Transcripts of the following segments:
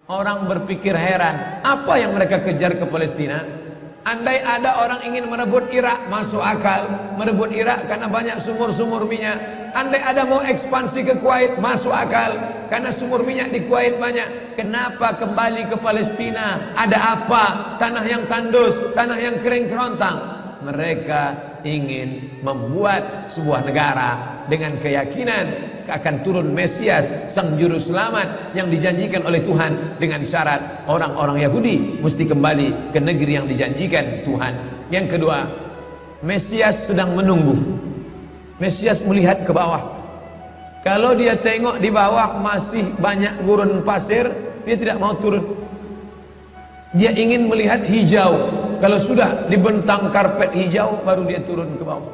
Orang berpikir heran, apa yang mereka kejar ke Palestina? Andai ada orang ingin merebut Irak, masuk akal. Merebut Irak karena banyak sumur-sumur minyak. Andai ada mau ekspansi ke Kuwait, masuk akal. Karena sumur minyak di Kuwait banyak. Kenapa kembali ke Palestina? Ada apa? Tanah yang tandus, tanah yang kering kerontang. Mereka ingin membuat sebuah negara dengan keyakinan akan turun Mesias, sang juru selamat yang dijanjikan oleh Tuhan, dengan syarat orang-orang Yahudi mesti kembali ke negeri yang dijanjikan Tuhan. Yang kedua, Mesias sedang menunggu. Mesias melihat ke bawah. Kalau dia tengok di bawah masih banyak gurun pasir, dia tidak mau turun. Dia ingin melihat hijau. Kalau sudah dibentang karpet hijau, baru dia turun ke bawah.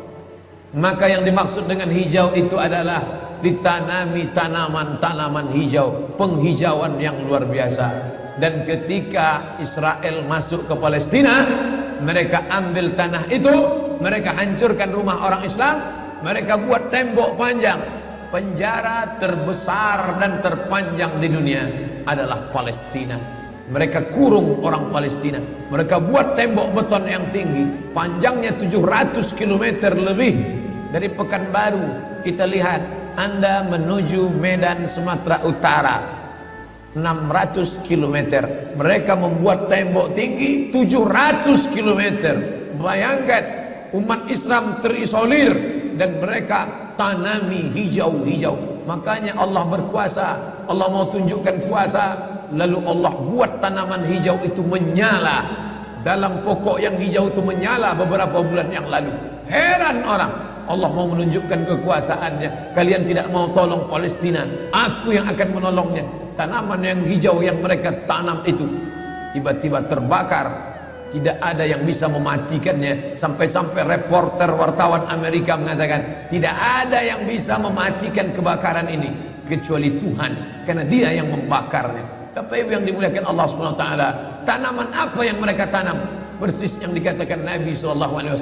Maka yang dimaksud dengan hijau itu adalah ditanami tanaman-tanaman hijau, penghijauan yang luar biasa. Dan ketika Israel masuk ke Palestina, mereka ambil tanah itu, mereka hancurkan rumah orang Islam, mereka buat tembok panjang. Penjara terbesar dan terpanjang di dunia adalah Palestina. Mereka kurung orang Palestina. Mereka buat tembok beton yang tinggi, panjangnya 700 km lebih. Dari Pekanbaru kita lihat, Anda menuju Medan Sumatera Utara 600 km. Mereka membuat tembok tinggi 700 km. Bayangkan, umat Islam terisolir dan mereka tanami hijau-hijau. Makanya Allah berkuasa. Allah mau tunjukkan kuasa, lalu Allah buat tanaman hijau itu menyala. Dalam pokok yang hijau itu menyala beberapa bulan yang lalu. Heran orang, Allah mau menunjukkan kekuasaannya. Kalian tidak mau tolong Palestina, aku yang akan menolongnya. Tanaman yang hijau yang mereka tanam itu tiba-tiba terbakar. Tidak ada yang bisa mematikannya. Sampai-sampai reporter wartawan Amerika mengatakan, tidak ada yang bisa mematikan kebakaran ini kecuali Tuhan, karena Dia yang membakarnya. Bapak Ibu yang dimuliakan Allah SWT, tanaman apa yang mereka tanam? Persis yang dikatakan Nabi SAW,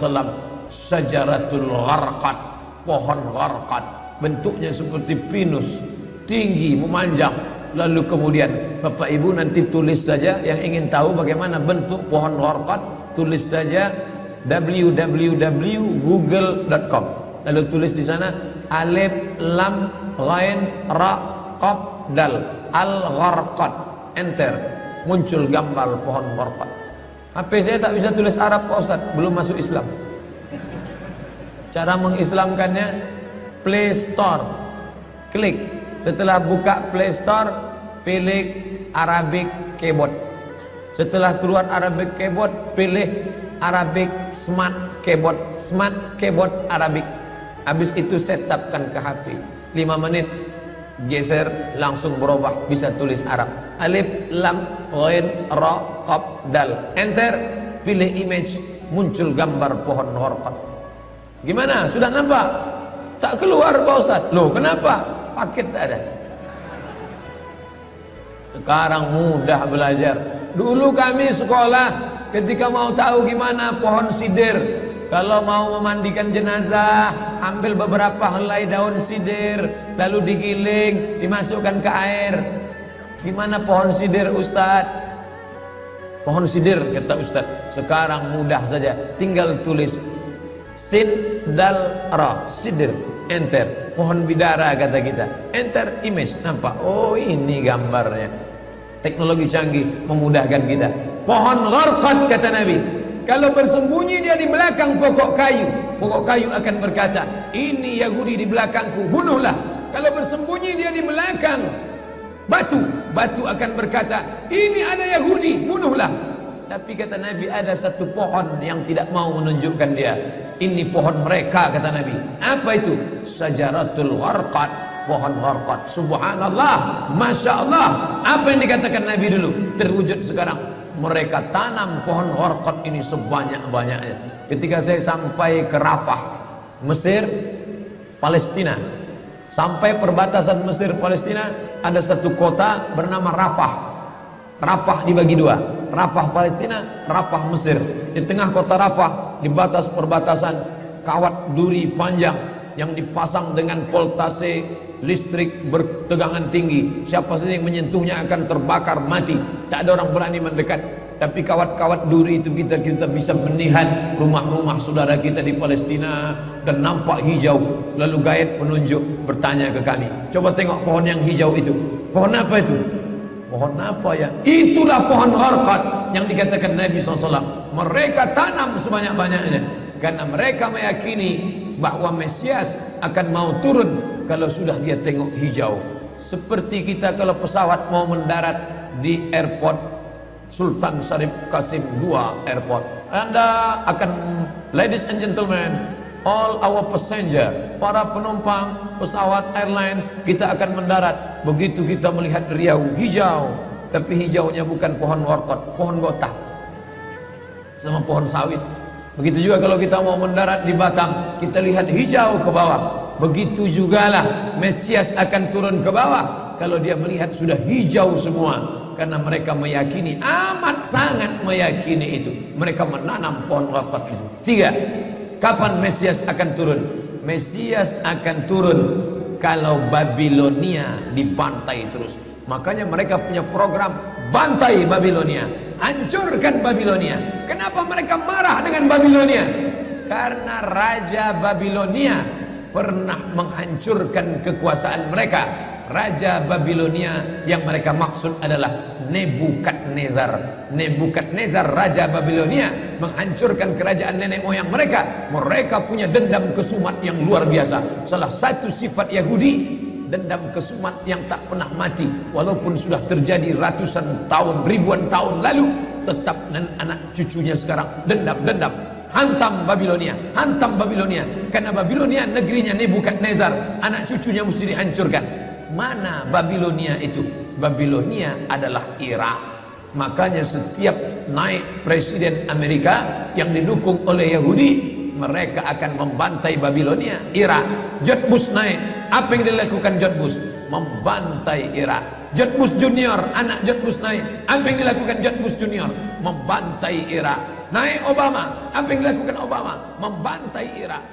Syajaratul Gharqad, pohon gharqad, bentuknya seperti pinus, tinggi, memanjang. Lalu kemudian Bapak Ibu nanti tulis saja, yang ingin tahu bagaimana bentuk pohon gharqad, tulis saja www.google.com. Lalu tulis di sana alif lam ghain ra qaf dal, al-gharqad, enter, muncul gambar pohon gharqad. HP saya tak bisa tulis Arab Pak Ustaz, belum masuk Islam. Cara mengislamkannya, Play Store, klik. Setelah buka Play Store, pilih Arabic Keyboard. Setelah keluar Arabic Keyboard, pilih Arabic Smart Keyboard. Smart Keyboard Arabic. Habis itu setupkan ke HP. 5 menit, geser, langsung berubah, bisa tulis Arab. Alif lam ghain ra qaf dal, enter, pilih image, muncul gambar pohon gharqad. Gimana? Sudah nampak? Tak keluar Pak Ustaz. Loh, kenapa? Paket tak ada. Sekarang mudah belajar. Dulu kami sekolah, ketika mau tahu gimana pohon sidir, kalau mau memandikan jenazah, ambil beberapa helai daun sidir, lalu digiling, dimasukkan ke air. Gimana pohon sidir Ustaz? Pohon sidir, kata Ustaz. Sekarang mudah saja, tinggal tulis sin dal ra, sidir, enter. Pohon bidara kata kita, enter image, nampak, oh ini gambarnya. Teknologi canggih memudahkan kita. Pohon gharqad kata Nabi, kalau bersembunyi dia di belakang pokok kayu, pokok kayu akan berkata, ini Yahudi di belakangku, bunuhlah. Kalau bersembunyi dia di belakang batu, batu akan berkata, ini ada Yahudi, bunuhlah. Tapi kata Nabi, ada satu pohon yang tidak mau menunjukkan dia. Ini pohon mereka, kata Nabi. Apa itu? Syajaratul Gharqad, pohon gharqad. Subhanallah, Masya Allah. Apa yang dikatakan Nabi dulu terwujud sekarang. Mereka tanam pohon gharqad ini sebanyak-banyaknya. Ketika saya sampai ke Rafah, Mesir, Palestina, sampai perbatasan Mesir Palestina, ada satu kota bernama Rafah. Rafah dibagi dua, Rafah Palestina, Rafah Mesir. Di tengah kota Rafah, di batas perbatasan, kawat duri panjang, yang dipasang dengan voltase listrik bertegangan tinggi. Siapa saja yang menyentuhnya akan terbakar mati. Tak ada orang berani mendekat. Tapi kawat-kawat duri itu kita bisa melihat rumah-rumah saudara kita di Palestina dan nampak hijau. Lalu gaib penunjuk bertanya ke kami, coba tengok pohon yang hijau itu. Pohon apa itu? Pohon apa ya? Itulah pohon gharqad yang dikatakan Nabi SAW. Mereka tanam sebanyak-banyaknya karena mereka meyakini bahwa Mesias akan mau turun kalau sudah dia tengok hijau. Seperti kita kalau pesawat mau mendarat di airport Sultan Syarif Qasim II Airport, Anda akan, ladies and gentlemen, all our passenger, para penumpang pesawat airlines, kita akan mendarat. Begitu kita melihat riau hijau, tapi hijaunya bukan pohon warqat, pohon gotah sama pohon sawit. Begitu juga kalau kita mau mendarat di Batam, kita lihat hijau ke bawah. Begitu jugalah Mesias akan turun ke bawah kalau dia melihat sudah hijau semua. Karena mereka meyakini, amat sangat meyakini itu. Mereka menanam pohon warqat itu. 3. Kapan Mesias akan turun? Mesias akan turun kalau Babilonia dibantai terus. Makanya mereka punya program bantai Babilonia, hancurkan Babilonia. Kenapa mereka marah dengan Babilonia? Karena Raja Babilonia pernah menghancurkan kekuasaan mereka. Raja Babilonia yang mereka maksud adalah Nebukadnezar. Nebukadnezar Raja Babilonia menghancurkan kerajaan nenek moyang mereka. Mereka punya dendam kesumat yang luar biasa. Salah satu sifat Yahudi, dendam kesumat yang tak pernah mati. Walaupun sudah terjadi ratusan tahun, ribuan tahun lalu, tetap anak cucunya sekarang dendam. Hantam Babilonia, hantam Babilonia. Karena Babilonia negerinya Nebukadnezar, anak cucunya mesti dihancurkan. Mana Babilonia itu? Babilonia adalah Irak. Makanya setiap naik presiden Amerika yang didukung oleh Yahudi, mereka akan membantai Babilonia, Irak. George Bush naik, apa yang dilakukan George Bush? Membantai Irak. George Bush Junior, anak George Bush naik, apa yang dilakukan George Bush Junior? Membantai Irak. Naik Obama, apa yang dilakukan Obama? Membantai Irak.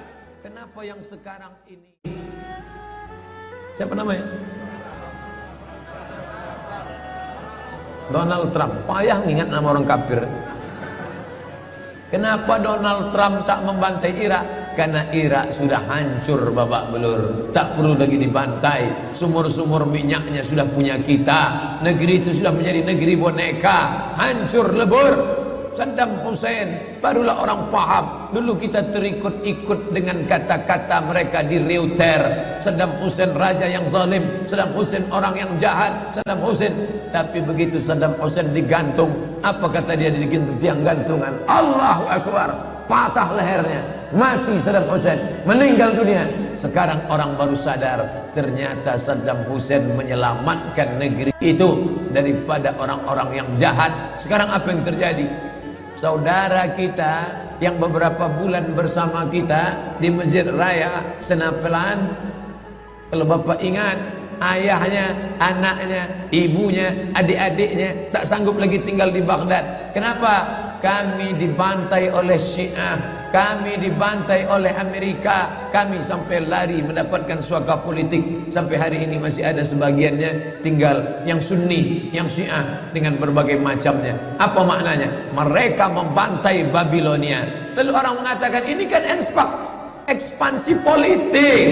Kenapa yang sekarang ini? Siapa namanya? Donald Trump. Payah mengingat nama orang kafir. Kenapa Donald Trump tak membantai Irak? Karena Irak sudah hancur babak belur, tak perlu lagi dibantai. Sumur-sumur minyaknya sudah punya kita. Negeri itu sudah menjadi negeri boneka, hancur lebur. Saddam Hussein barulah orang paham. Dulu kita terikut-ikut dengan kata-kata mereka di Reuters. Saddam Hussein raja yang zalim, Saddam Hussein orang yang jahat, Saddam Hussein. Tapi begitu Saddam Hussein digantung, apa kata dia di tiang gantungan? Allahu Akbar, patah lehernya, mati Saddam Hussein, meninggal dunia. Sekarang orang baru sadar, ternyata Saddam Hussein menyelamatkan negeri itu daripada orang-orang yang jahat. Sekarang apa yang terjadi? Saudara kita yang beberapa bulan bersama kita di Masjid Raya Senapelan, kalau Bapak ingat, ayahnya, anaknya, ibunya, adik-adiknya tak sanggup lagi tinggal di Baghdad. Kenapa? Kami dibantai oleh Syiah, kami dibantai oleh Amerika, kami sampai lari mendapatkan suaka politik. Sampai hari ini masih ada sebagiannya tinggal yang Sunni, yang Syiah dengan berbagai macamnya. Apa maknanya? Mereka membantai Babilonia. Lalu orang mengatakan ini kan ekspansi politik,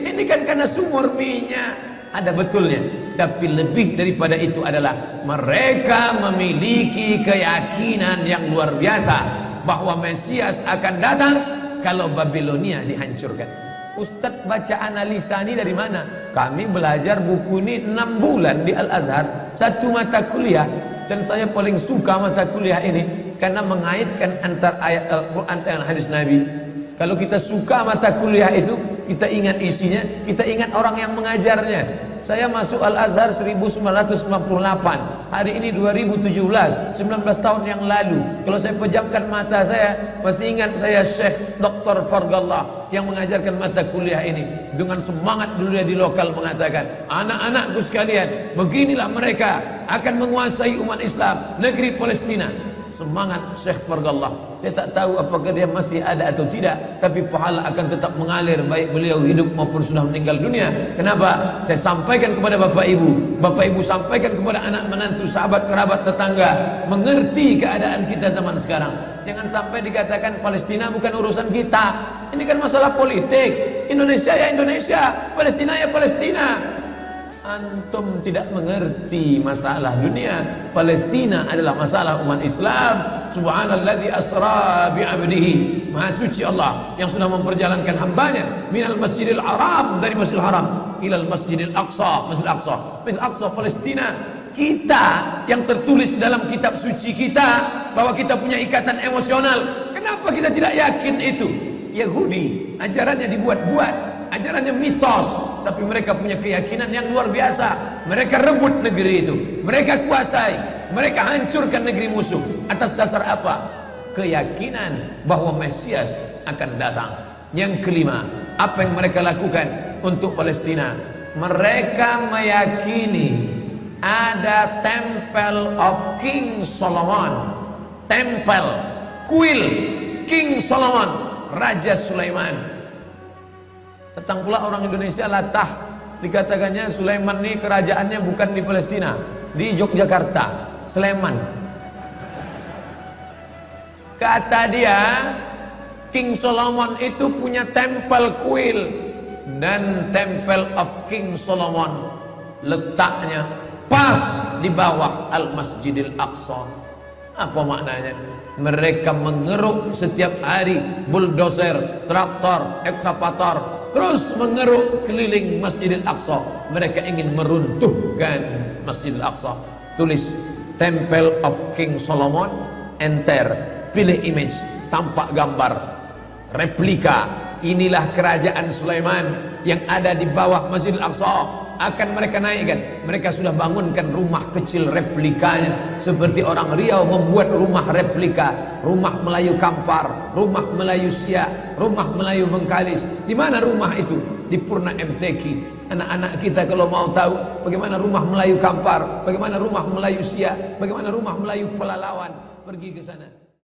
ini kan karena sumur minyak. Ada betulnya, tapi lebih daripada itu adalah mereka memiliki keyakinan yang luar biasa bahwa Mesias akan datang kalau Babilonia dihancurkan. Ustadz baca analisa ini dari mana? Kami belajar buku ini 6 bulan di Al-Azhar, satu mata kuliah, dan saya paling suka mata kuliah ini karena mengaitkan antara ayat Al-Quran dengan hadis Nabi. Kalau kita suka mata kuliah itu, kita ingat isinya, kita ingat orang yang mengajarnya. Saya masuk Al-Azhar 1998, hari ini 2017, 19 tahun yang lalu. Kalau saya pejamkan mata saya, masih ingat saya Syekh Dr. Fargallah yang mengajarkan mata kuliah ini. Dengan semangat dulu dia di lokal mengatakan, anak-anakku sekalian, beginilah mereka akan menguasai umat Islam, negeri Palestina. semangat Syekh Fargallah. Saya tak tahu apakah dia masih ada atau tidak, tapi pahala akan tetap mengalir baik beliau hidup maupun sudah meninggal dunia. Kenapa? Saya sampaikan kepada Bapak Ibu sampaikan kepada anak menantu, sahabat, kerabat, tetangga, mengerti keadaan kita zaman sekarang. Jangan sampai dikatakan Palestina bukan urusan kita. Ini kan masalah politik. Indonesia ya Indonesia, Palestina ya Palestina. Antum tidak mengerti masalah dunia. Palestina adalah masalah umat Islam. Subhanalladzi asra bi'abdihi. Maha suci Allah yang sudah memperjalankan hambanya minal masjidil haram, dari masjidil haram, ilal masjidil aqsa, masjidil aqsa, masjidil aqsa Palestina. Kita yang tertulis dalam kitab suci kita bahwa kita punya ikatan emosional. Kenapa kita tidak yakin itu? Yahudi ajarannya dibuat-buat, ajarannya mitos, tapi mereka punya keyakinan yang luar biasa. Mereka rebut negeri itu, mereka kuasai, mereka hancurkan negeri musuh. Atas dasar apa? Keyakinan bahwa Mesias akan datang. Yang kelima, apa yang mereka lakukan untuk Palestina? Mereka meyakini ada Temple of King Solomon, tempel kuil King Solomon, Raja Sulaiman. Datang pula orang Indonesia latah, dikatakannya Sulaiman ini kerajaannya bukan di Palestina, di Yogyakarta, Sleman. Kata dia, King Solomon itu punya tempel kuil, dan Temple of King Solomon letaknya pas di bawah Al-Masjidil Aqsa. Apa maknanya? Mereka mengeruk setiap hari bulldozer, traktor, ekskavator, terus mengeruk keliling Masjidil Aqsa. Mereka ingin meruntuhkan Masjidil Aqsa. Tulis Temple of King Solomon, enter, pilih image, tampak gambar replika. Inilah kerajaan Sulaiman yang ada di bawah Masjidil Aqsa. Akan mereka naikkan. Mereka sudah bangunkan rumah kecil replikanya, seperti orang Riau membuat rumah replika, rumah Melayu Kampar, rumah Melayu Siak, rumah Melayu Bengkalis. Di mana rumah itu? Di Purna MTQ. Anak-anak kita kalau mau tahu bagaimana rumah Melayu Kampar, bagaimana rumah Melayu Siak, bagaimana rumah Melayu Pelalawan, pergi ke sana.